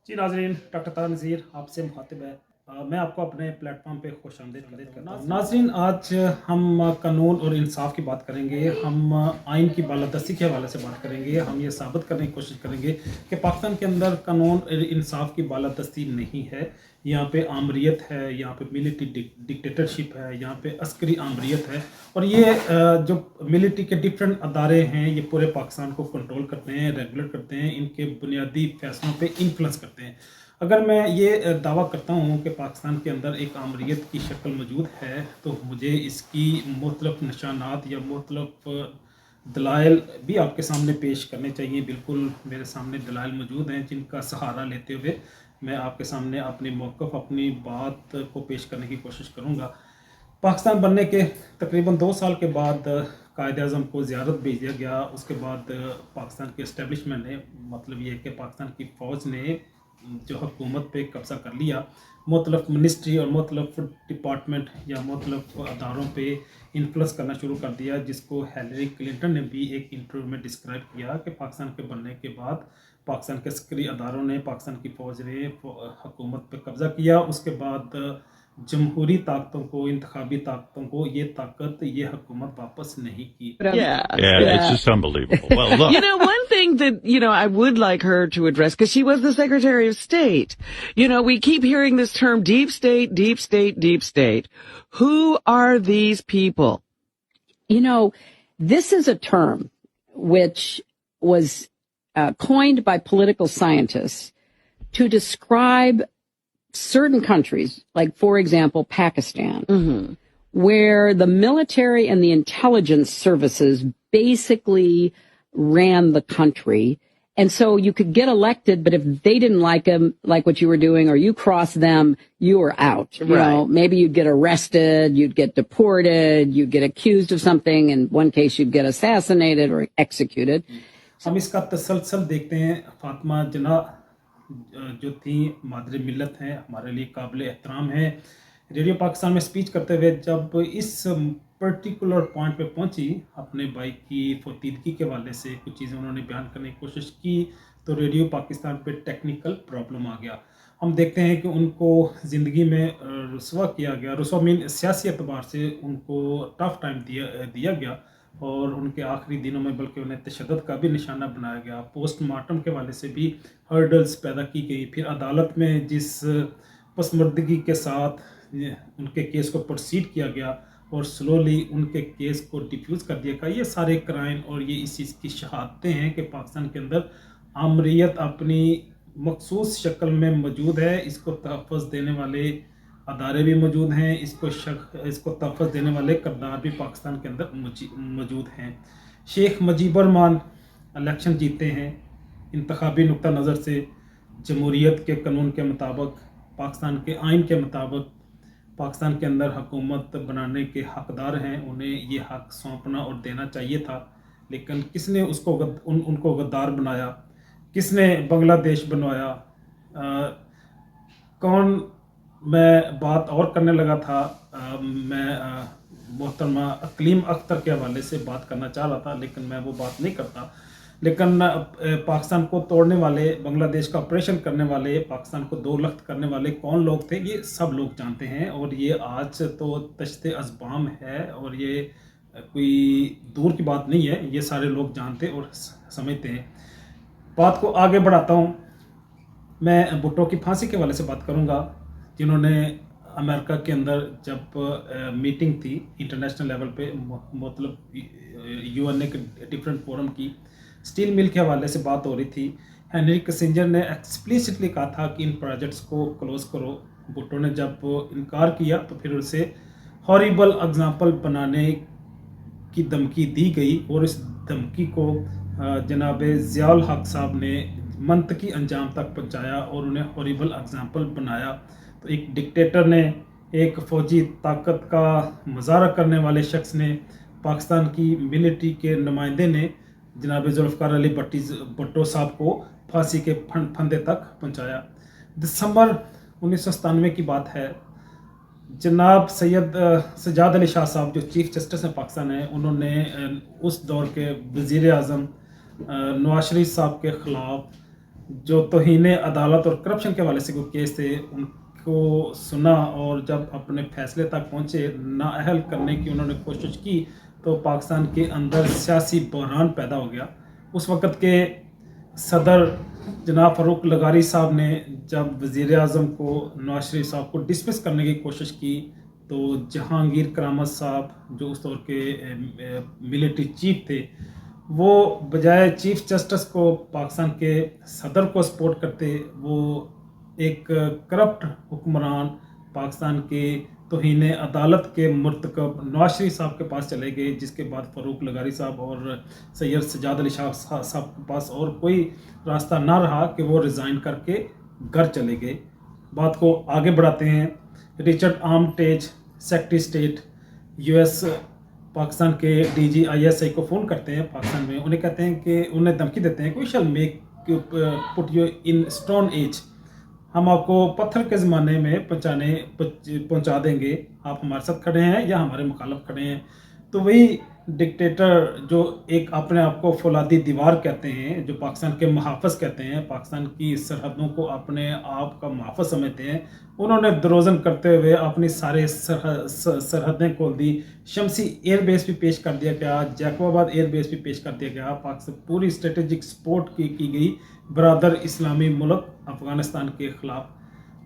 जी नाज़रीन, डॉक्टर तारा नज़ीर आपसे मुखातिब है। मैं आपको अपने प्लेटफॉर्म पे खुशामदीद करता हूँ। नाज़रीन, आज हम कानून और इंसाफ की बात करेंगे। हम आइन की बालादस्ती के हवाले से बात करेंगे। हम ये साबित करने की कोशिश करेंगे कि पाकिस्तान के अंदर कानून और इंसाफ की बालादस्ती नहीं है। यहाँ पे आमरीत है, यहाँ पे मिलिट्री डिक्टेटरशिप है, यहाँ पे अस्करी आमरीत है। और ये जो मिलिट्री के डिफरेंट अदारे हैं, ये पूरे पाकिस्तान को कंट्रोल करते हैं, रेगुलेट करते हैं, इनके बुनियादी फैसलों पे इन्फ्लुएंस करते हैं। अगर मैं ये दावा करता हूँ कि पाकिस्तान के अंदर एक आमरीत की शक्ल मौजूद है, तो मुझे इसकी मुख्तलिफ निशानात या मुख्तलिफ दलाइल भी आपके सामने पेश करने चाहिए। बिल्कुल मेरे सामने दलाइल मौजूद हैं जिनका सहारा लेते हुए मैं आपके सामने अपनी मौक़िफ़, अपनी बात को पेश करने की कोशिश करूँगा। पाकिस्तान बनने के तकरीबन 2 साल के बाद कायद-ए-आज़म को ज़ियारत भेज दिया गया। उसके बाद पाकिस्तान के एस्टेब्लिशमेंट ने, मतलब ये कि पाकिस्तान की फ़ौज ने जो हुकूमत पे कब्ज़ा कर लिया, मुख्तलिफ मिनिस्ट्री और मुख्तलिफ डिपार्टमेंट या मुख्तलिफ अदारों पे इन्फ्लुएंस करना शुरू कर दिया, जिसको हिलरी क्लिंटन ने भी एक इंटरव्यू में डिस्क्राइब किया कि पाकिस्तान के बनने के बाद पाकिस्तान के अस्करी अदारों ने, पाकिस्तान की फ़ौज ने हुकूमत पे कब्ज़ा किया। उसके बाद जमहूरी ताकतों को, इंतखाबी ताकतों को ये ताकत, ये हुकूमत वापस नहीं की। Yeah, Yeah, it's yeah. just unbelievable. Well, look, One thing that, I would like her to address, because she was the Secretary of State. We keep hearing this term, deep state, deep state, deep state. Who are these people? This is a term which was coined by political scientists to describe certain countries, like, for example, Pakistan, where the military and the intelligence services basically ran the country. And so you could get elected, but if they didn't like what you were doing, or you crossed them, you were out. Right. Maybe you'd get arrested, you'd get deported, you'd get accused of something. In one case, you'd get assassinated or executed. हम इसका तसलसल देखते हैं। फातिमा जना जो थी मादरे मिल्लत हैं, हमारे लिए काबिल एहतराम है। रेडियो पाकिस्तान में स्पीच करते हुए जब इस पर्टिकुलर पॉइंट पे पहुंची, अपने भाई की फौतीदगी के हवाले से कुछ चीज़ें उन्होंने बयान करने की कोशिश की, तो रेडियो पाकिस्तान पे टेक्निकल प्रॉब्लम आ गया। हम देखते हैं कि उनको ज़िंदगी में रुसवा किया गया। रुसवा मीन सियासी एतबार से उनको टफ टाइम दिया गया, और उनके आखिरी दिनों में बल्कि उन्हें तशद्दुद का भी निशाना बनाया गया। पोस्टमार्टम के हवाले से भी हर्डल्स पैदा की गई। फिर अदालत में जिस पसमर्दगी के साथ उनके केस को प्रोसीड किया गया और स्लोली उनके केस को डिफ्यूज़ कर दिया गया, ये सारे क्राइम और ये इस चीज़ की शहादतें हैं कि पाकिस्तान के अंदर आमरीत अपनी मखसूस शक्ल में मौजूद है। इसको तहफ़्फ़ुज़ देने वाले अदारे भी मौजूद हैं, इसको तहफ़्फ़ुज़ देने वाले किरदार भी पाकिस्तान के अंदर मौजूद हैं। शेख मुजीबुर रहमान इलेक्शन जीतते हैं इंतखाबी नुक्ता नज़र से, जमहूरियत के कानून के मुताबिक, पाकिस्तान के आइन के मुताबिक पाकिस्तान के अंदर हुकूमत बनाने के हकदार हैं। उन्हें ये हक सौंपना और देना चाहिए था, लेकिन किसने उनको गद्दार बनाया, किसने बांग्लादेश बनवाया, कौन। मैं बात और करने लगा था, मैं मोहतरमा अकलीम अख्तर के हवाले से बात करना चाह रहा था, लेकिन मैं वो बात नहीं करता। लेकिन पाकिस्तान को तोड़ने वाले, बांग्लादेश का ऑपरेशन करने वाले, पाकिस्तान को दो लख्त करने वाले कौन लोग थे, ये सब लोग जानते हैं। और ये आज तो तश्ते अज़बाम है, और ये कोई दूर की बात नहीं है, ये सारे लोग जानते और समझते हैं। बात को आगे बढ़ाता हूँ। मैं भुट्टो की फांसी के हवाले से बात करूँगा, जिन्होंने अमेरिका के अंदर जब मीटिंग थी इंटरनेशनल लेवल पे, मतलब यूएनए के डिफरेंट फोरम की, स्टील मिल के हवाले से बात हो रही थी। हेनरी किसिंजर ने एक्सप्लिसिटली कहा था कि इन प्रोजेक्ट्स को क्लोज करो। भुट्टो ने जब इनकार किया तो फिर उसे हॉरिबल एग्जाम्पल बनाने की धमकी दी गई, और इस धमकी को जनाब ज़ियाउल हक साहब ने मंतकी अंजाम तक पहुँचाया और उन्हें हॉरिबल एग्जाम्पल बनाया। तो एक डिक्टेटर ने, एक फ़ौजी ताकत का मुजाहरा करने वाले शख्स ने, पाकिस्तान की मिलिट्री के नुमाइंदे ने जनाब जुल्फ़िकार अली भुट्टो साहब को फांसी के फंदे तक पहुंचाया। दिसंबर 1997 की बात है। जनाब सैयद सज्जाद अली शाह साहब जो चीफ जस्टिस हैं पाकिस्तान है, उन्होंने उस दौर के वज़ीर आज़म नवाज शरीफ साहब के ख़िलाफ़ جو توہین عدالت اور کرپشن کے حوالے سے کوئی کیس تھے ان کو سنا اور جب اپنے فیصلے تک پہنچے، نااہل کرنے کی انہوں نے کوشش کی تو پاکستان کے اندر سیاسی بحران پیدا ہو گیا۔ اس وقت کے صدر جناب فاروق لغاری صاحب نے جب وزیر اعظم کو نواز شریف صاحب کو ڈسمس کرنے کی کوشش کی تو جہانگیر کرامت صاحب جو اس دور کے ملٹری چیف تھے، وہ بجائے چیف جسٹس کو پاکستان کے صدر کو سپورٹ کرتے، وہ ایک کرپٹ حکمران پاکستان کے توہین عدالت کے مرتکب نواز شریف صاحب کے پاس چلے گئے، جس کے بعد فاروق لغاری صاحب اور سید سجاد علی شاہ صاحب کے پاس اور کوئی راستہ نہ رہا کہ وہ ریزائن کر کے گھر چلے گئے۔ بات کو آگے بڑھاتے ہیں۔ Richard Armitage secretary state U S Pakistan کے D G I S I کو فون کرتے ہیں پاکستان میں، انہیں کہتے ہیں کہ انہیں دھمکی دیتے ہیں کہ we shall make put you in stone age, ہم آپ کو پتھر کے زمانے میں پہنچا دیں گے، آپ ہمارے ساتھ کھڑے ہیں یا ہمارے مخالف کھڑے ہیں۔ تو وہی ڈکٹیٹر جو ایک اپنے آپ کو فولادی دیوار کہتے ہیں، جو پاکستان کے محافظ کہتے ہیں، پاکستان کی سرحدوں کو اپنے آپ کا محافظ سمجھتے ہیں، انہوں نے دروزن کرتے ہوئے اپنی سارے سرحدیں کھول دی۔ شمسی ایئر بیس بھی پیش کر دیا گیا، جیکب آباد ایئر بیس بھی پیش کر دیا گیا، پاکستان پوری اسٹریٹجک سپورٹ کی گئی برادر اسلامی ملک افغانستان کے خلاف۔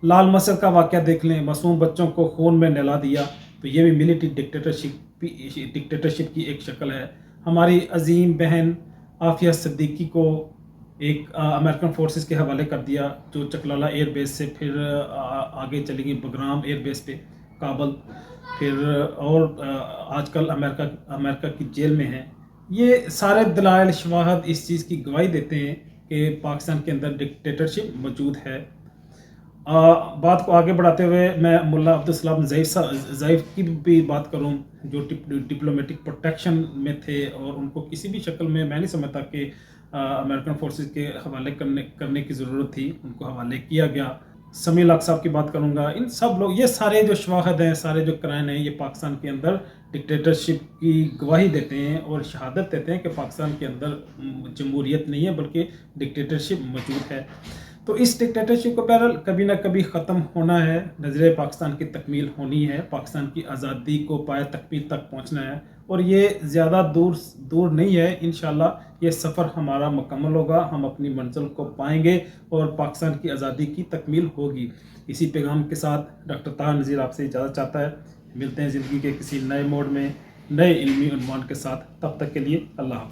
لال مسجد کا واقعہ دیکھ لیں، معصوم بچوں کو خون میں نہلا دیا، تو یہ بھی ملٹری ڈکٹیٹرشپ کی ایک شکل ہے۔ ہماری عظیم بہن عافیہ صدیقی کو ایک امریکن فورسز کے حوالے کر دیا، جو چکلالہ ایئر بیس سے پھر آگے چلی گئی بگرام ایئر بیس پہ کابل، پھر اور آج کل امریکہ کی جیل میں ہیں۔ یہ سارے دلائل شواہد اس چیز کی گواہی دیتے ہیں کہ پاکستان کے اندر ڈکٹیٹرشپ موجود ہے۔ بات کو آگے بڑھاتے ہوئے میں ملا عبدالسلام ضعیف کی بھی بات کروں، جو ڈپلومیٹک پروٹیکشن میں تھے اور ان کو کسی بھی شکل میں نہیں سمجھتا کہ امریکن فورسز کے حوالے کرنے کی ضرورت تھی، ان کو حوالے کیا گیا۔ سمیع الحق صاحب کی بات کروں گا، ان سب لوگ، یہ سارے جو شواہد ہیں، سارے جو کرائن ہیں، یہ پاکستان کے اندر ڈکٹیٹرشپ کی گواہی دیتے ہیں اور شہادت دیتے ہیں کہ پاکستان کے اندر جمہوریت نہیں ہے بلکہ ڈکٹیٹرشپ موجود ہے۔ تو اس ڈکٹیٹرشپ کو بہرحال کبھی نہ کبھی ختم ہونا ہے، نظر پاکستان کی تکمیل ہونی ہے، پاکستان کی آزادی کو پائے تکمیل تک پہنچنا ہے، اور یہ زیادہ دور نہیں ہے۔ انشاءاللہ یہ سفر ہمارا مکمل ہوگا، ہم اپنی منزل کو پائیں گے اور پاکستان کی آزادی کی تکمیل ہوگی۔ اسی پیغام کے ساتھ ڈاکٹر طاہر نذیر آپ سے اجازت چاہتا ہے۔ ملتے ہیں زندگی کے کسی نئے موڑ میں نئے علمی عنوان کے ساتھ، تب تک کے لیے اللہ حافظ۔